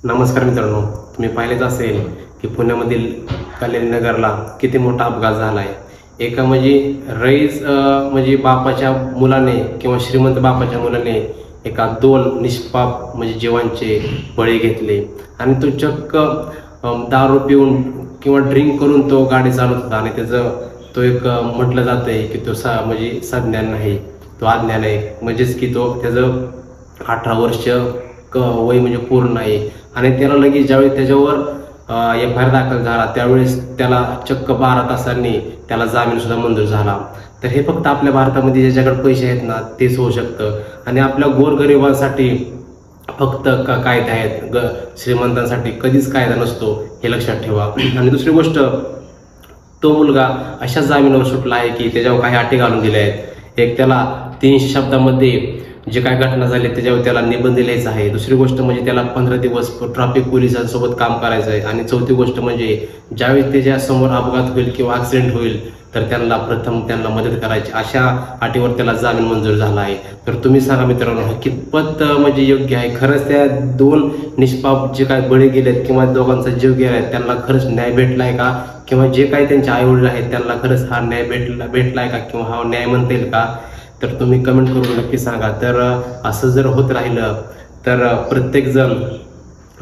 नमस्कार मित्रांनो, तुम्ही पाहिलेच असेल की पुण्यामधील कल्याणी नगरला किती मोठा अपघात झाला आहे। एका रईस बापाच्या मुलाने किंवा श्रीमंत बापाच्या मुलाने एका दोन निष्पाप जीवांचे बळी घेतले आणि तो चक्क दारू पिऊन किंवा ड्रिंक करून तो गाडी चालवत होता आणि तो एक म्हटलं जातंय की तो सज्ञान नाही, तो अज्ञान आहे, म्हणजेच की तो त्याचं 18 वर्ष वय पूर्ण नाही आणि त्याला लगेच ज्यावेळी त्याच्यावर FIR दाखल झाला त्यावेळेस त्याला चक्क 12 तासांनी त्याला जामीन सुद्धा मंजूर झाला। तर हे फक्त आपल्या भारतामध्ये ज्याच्याकडे पैसे आहेत ना तेच होऊ शकतं आणि आपल्या गोरगरिबांसाठी फक्त कायदे आहेत, श्रीमंतांसाठी कधीच कायदा नसतो, हे लक्षात ठेवा। आणि दुसरी गोष्ट, तो मुलगा अशा जामीनावर सुटला आहे की त्याच्यावर काही अटी घालून दिल्या आहेत। एक, त्याला 300 शब्दामध्ये जे काय घटना झाली त्याच्यावर त्याला निबंध लिहायचा आहे। दुसरी गोष्ट त्याला 15 दिवस ट्रॅफिक पोलिसांसोबत काम करायचं आहे आणि चौथी गोष्ट ज्यावेळी त्याच्या समोर अपघात होईल किंवा ऍक्सिडेंट होईल तर त्यांना मदत करायची, अशा अटीवर त्याला जामीन मंजूर झाला आहे। तर तुम्ही सांगा मित्रांनो, कितपत योग्य आहे? खरंच त्या दोन निष्पाप जे काय बळी गेलेत किंवा दोघांचा जीव गेलाय त्यांना खरंच न्याय भेटलाय का? किंवा जे काही त्यांचे आई वडील आहेत त्यांना खरंच हा न्याय भेटलाय का किंवा हा न्याय म्हणता येईल का? तर तुम्ही कमेंट करून नक्की सांगा। तर असं जर होत राहिलं तर प्रत्येक जण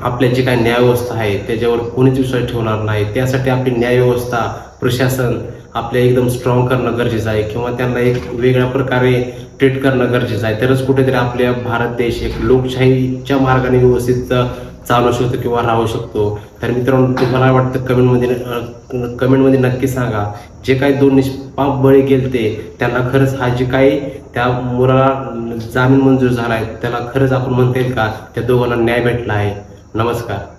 आपल्या जी काही न्यायव्यवस्था आहे त्याच्यावर कोणीच विश्वास ठेवणार नाही। त्यासाठी आपली न्यायव्यवस्था, प्रशासन आपल्या एकदम स्ट्रॉंग करणं गरजेचं आहे किंवा त्यांना एक वेगळ्या प्रकारे ट्रीट करणं गरजेचं आहे। तरच कुठेतरी आपल्या भारत देश एक लोकशाहीच्या मार्गाने व्यवस्थित चालू शकतो किंवा राहू शकतो। तर मित्रांनो, तुम्हाला वाटतं कमेंटमध्ये नक्की सांगा, जे काही दोन निष्पाप बळी गेलते त्यांना खरंच हा जे काही त्या मुलाला जामीन मंजूर झाला आहे त्याला खरंच आपण म्हणता येईल का त्या दोघांना न्याय भेटला आहे? नमस्कार।